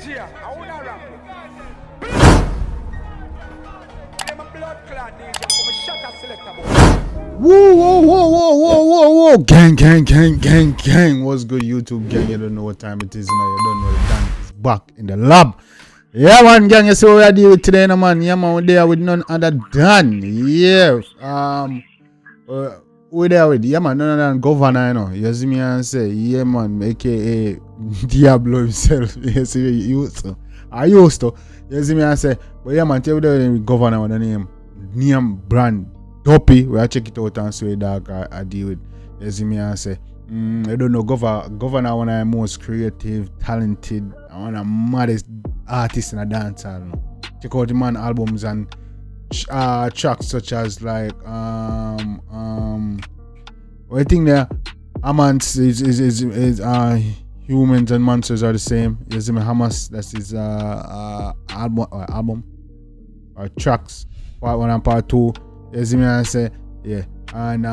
DJ, I wanna rap. I'm a blood clot DJ, I'm a shot at selector boy. Whoa. Gang. What's good, YouTube gang? You don't know what time it is now. You don't know the gang is back in the lab. Yeah, man, gang, you see what I deal with today, no, man. Yeah, man, we're there with none other than, yeah, we're there with, yeah, man, none other than Govana, you know. You see me and say, yeah, man, aka Diablo himself. You see me, I used to. You see me and say, but yeah, man, tell me with Govana with the name brand Duppy. We check it out and see dog I deal with. You see me and say, I don't know, Govana one of the most creative, talented, one of the maddest artists in a dance hall. Check out the man albums and tracks such as like what I think there Amans is Humans and Monsters are the same. You see me, Hamas, that's his album or tracks, part 1 and part 2. You see me and say, yeah. And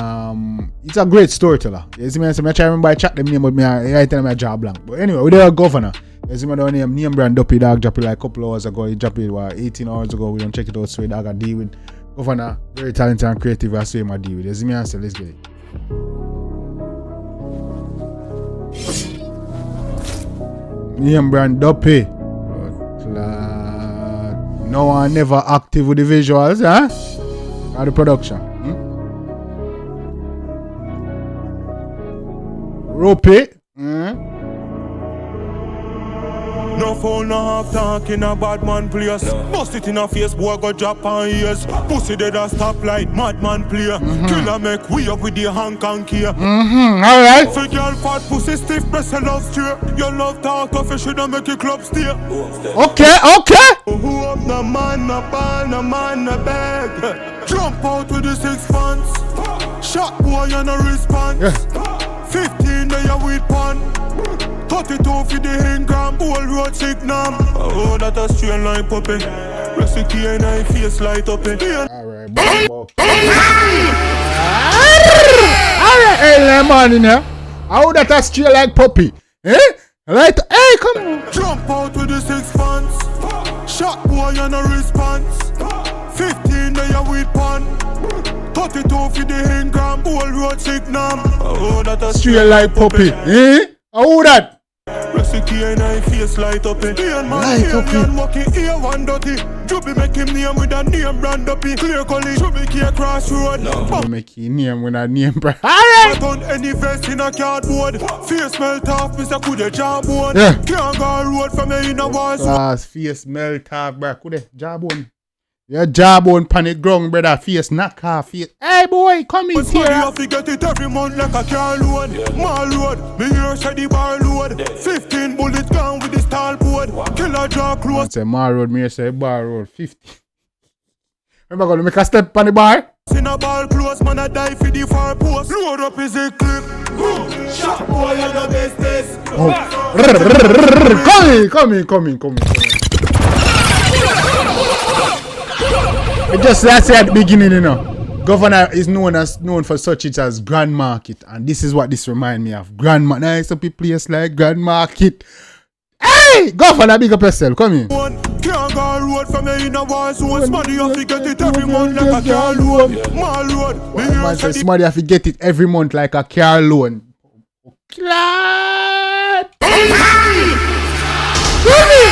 it's a great storyteller. You see me and say, I try to remember I chat them name, but I tell them I draw blank. But anyway, we there a Govana. You see me the name brand Duppy dog dropped it like a couple hours ago. He dropped it 18 hours ago. We don't check it out, so dog I deal with. Govana, very talented and creative. I say I deal with. You see me and say, let's get it. Name brand Duppy. No one never active with the visuals, huh? Or the production. Ropey. No phone, no half talking a bad man place. Bust it in a face, boy go drop on ears. Pussy dead a stoplight, madman player. Killer make we up with the Hong Kong here. Alright. For girl fat pussy stiff, press a love straight. Your love talk off, you shoulda make your club stay. Okay. Who up the man, no ball, no man, no bag. Jump out with the 6 pants. Shot boy and a response. 15 day a weed pan. 32 for the Ingram, old road signal. Oh, that a straight line puppy. Recipe and I face light up it. Alright, early morning here. How that a straight like puppy? Eh? Right? Hey, come on. Jump out with the 6 pants. Shot boy and a response. 15 day a weed pan. 32 for the Ingram, old road signal. Oh, that a straight like puppy. Eh? How that? Recipe and I face light up it. Light up it. Walking here one dirty. Juby make him name with a name brand Duppy. Clear calling. Juby care crossroad. No. Make him name with a name brand. Alright. But on any vest in a cardboard. Face melt off, Mr. Kude jawbone. Yeah. Can't go road from me in a walls. Class, face melt off, bro. Kude jawbone. Your jawbone panic ground, brother. Face knock off. Face. Hey boy, come in here. You have to get it every month like a car load. Mall road, me here say the bar load. 15 bullets gone with the stall board. Killer jaw close. Say mall road, me here say bar road. 50. Remember gonna make a step on the bar? In a ball close, man I die for the far post. Load up is a clip. Shot boy on the business. Come in. Just that's at the beginning, you know. Govana is known for such it as Grand Market, and this is what this remind me of. Grand Market. Nice to be place like Grand Market. Hey, Govana, big up yourself. Come in. Can't go road from me in a war zone. Somebody have to get it every month like a car loan. Mall road. Man says somebody have to get it every month like a car loan. Come in.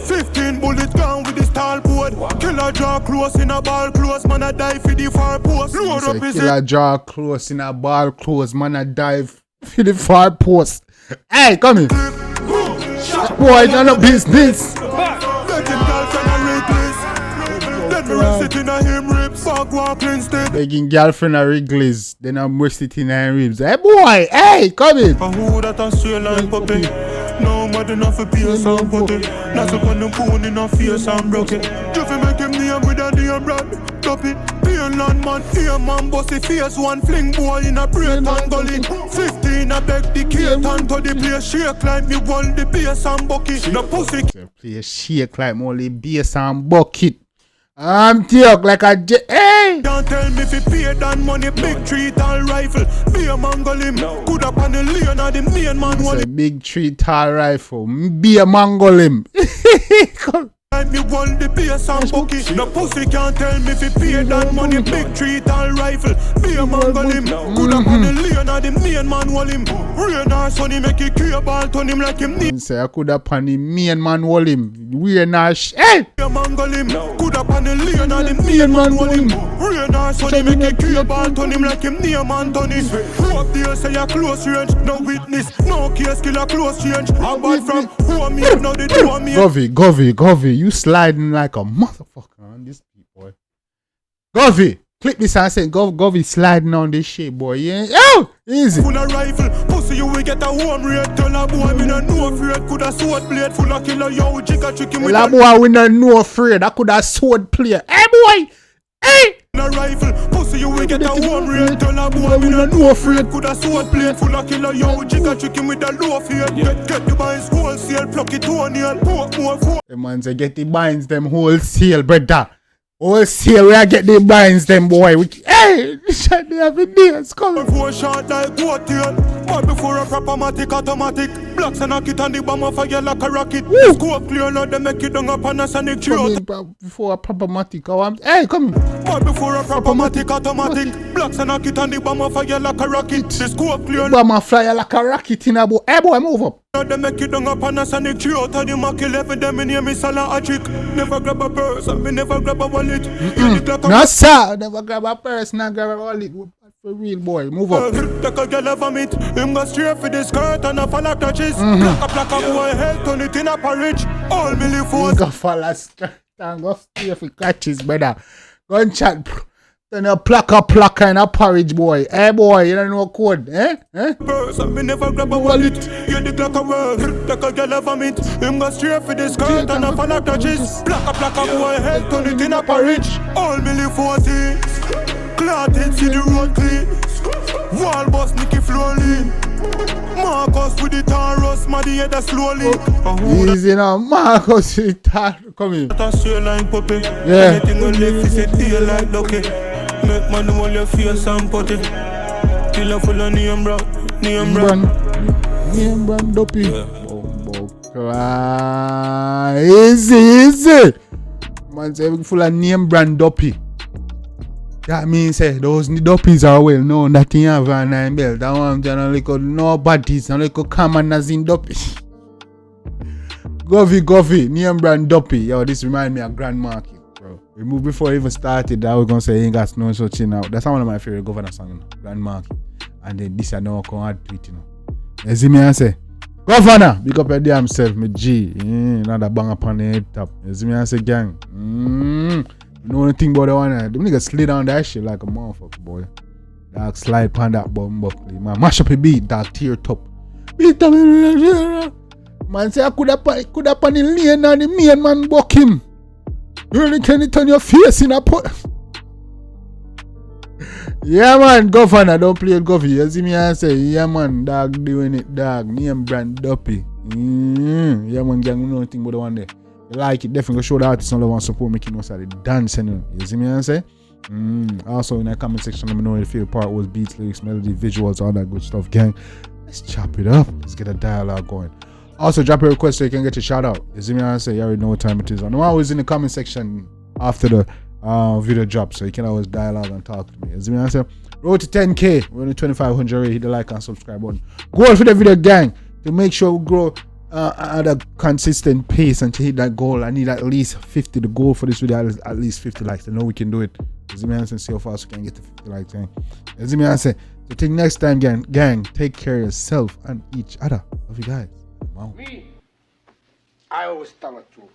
15 bullets gone with the stall board. Killer jaw close in a ball close. Man I die for the far post. Load up is killer jaw close in a ball close. Man I dive for the far post. Hey, come in. Boy, it's not a business. Begging girlfriend a Wrigley's. Then I'm resting in her ribs. Hey boy, hey, come in. Who that a straight line puppy? No mad enough for PS and putty. That's up on the phone in a face and broke it. Juffy make him name with a name brand Duppy. Land man, here man, bossy face. One fling boy in a break and gully. 15 I beg the kate and to the place. Shake like me won the bass and bucket. The pussy play shake like only bass and bucket. I'm teok like a hey! Can't tell me if he paid that money, big tree tall rifle. Be a mangle him. Could up on the lane of the main man. It's a big tree tall rifle. Be a mangle him. Me want the bass and bucky. No pussy can't tell me if he paid that money, big tree tall rifle. Be a mangle him. Could up on the lane of the main man wall him. Rain or sunny make it clear ball turn him like him need. Say I could up on the main man wall him. Rain or hey! Be a mangle him. Could up on the lane of the main man wall him. Rain or sunny make it clear ball turn him like him near man turn him. Up there say a close range, no witness, no case kill a close range. I'm bad from home me now they do me. Govy, you sliding like a motherfucker on this boy. Govy, click this and say Govy sliding on this shit, boy. Yeah, yo, easy. Full of rifle, pussy you will get a home rate. Tell a boy me no know afraid. Could a sword blade full of killer yo jigga trick him with a boy we no know afraid. I could have sword play. Hey boy, hey. A rifle, pussy you will get a home rate. Tell a boy me no afraid. Could a sword blade full of killer yo jigga trick him with a low fear. Get the binds wholesale, pluck it toenail, poke more for. The man say get the binds them wholesale, brother. Wholesale, we are get the binds them boy. Hey, shut the have days coming. Four shot like water. But before a proper matic automatic. Blocks and knock it on the bomb of fire like a rocket. Scope clear now they make it down up on a sonic trail. Before a proper matic, hey, come. But before a proper matic automatic. Blocks and knock it on the bomb of fire like a rocket. The scope clear. Bomb of fire like a rocket in a boy. Hey boy, move up. They make it down up on a sonic trail. Tell the Mac 11 them in here me Salah a trick. Never grab a purse and me never grab a wallet. No sir, never grab a purse, not grab a wallet. For real boy, move up. Take a girl over it. Him go straight for the skirt and a follow touches. Black a boy head turn it in a porridge. All milli force. Go follow skirt and go straight for catches, brother. Gunshot. Then a plucker and a porridge boy. Hey boy, you don't know code, eh? Person, me never grab a wallet. You the clock a work. Take a girl over it. Him go straight for the skirt and a follow touches. Black a boy head turn it in a porridge. All milli forces. Clotted, see the road clean. Wall boss, Nicky Floridian. Marcus with the Taurus, Maddy head slowly. Easy now, Marcus with the Taurus. Come here. That's straight line puppy. Yeah. Anything on left is a deal like lucky. Make money while your face and putty. Killer full of name brand. Name brand Duppy. Easy. Man say full of name brand Duppy. That means those Duppies are well known that you have a 9 belt. That one just like nobody's and like common as in Duppy. Govy, name brand Duppy. Yo, this remind me of Grand Market, bro. We moved before I even started. I was gonna say ain't got no such thing out. That's one of my favorite Govana songs, you know, Grand Market. And then this I know come add to it, you know. You see me and say, Govana, big up your damn self, me G. Another bang up on the head top. You see me and say, gang. You know anything about that one? Them niggas slid down that shit like a motherfucker, boy. Dog slide pan that bum buckley. Man, mash up a beat, dog tear top. Beat up. Man say I could have on the lane and the main man buck him. You really can't turn your face in a pot. Yeah man, Govana, don't play Govy. You see me and say, yeah man, dog doing it, dog. Name brand Duppy. Yeah man, gang, you know anything about the one there. Like it, definitely show the artist and love and support, making us at the dancing. You see me and say? Also in the comment section, let me know your favorite part was beats, lyrics, melody, visuals, all that good stuff, gang. Let's chop it up. Let's get a dialogue going. Also, drop a request so you can get your shout out. You see me and say? You already know what time it is. And I'm always in the comment section after the video drop, so you can always dialogue and talk to me. You see me and say? Road to 10K. We're only 2,500 already. Hit the like and subscribe button. Goal for the video, gang, to make sure we grow at a consistent pace and to hit that goal. I need at least 50. The goal for this video is at least 50 likes. I know we can do it. As me and see how fast we can get to 50 likes. As me and say, so till next time, gang, take care of yourself and each other. Love you guys. Wow. Me, I always tell the truth,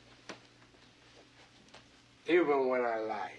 even when I lie.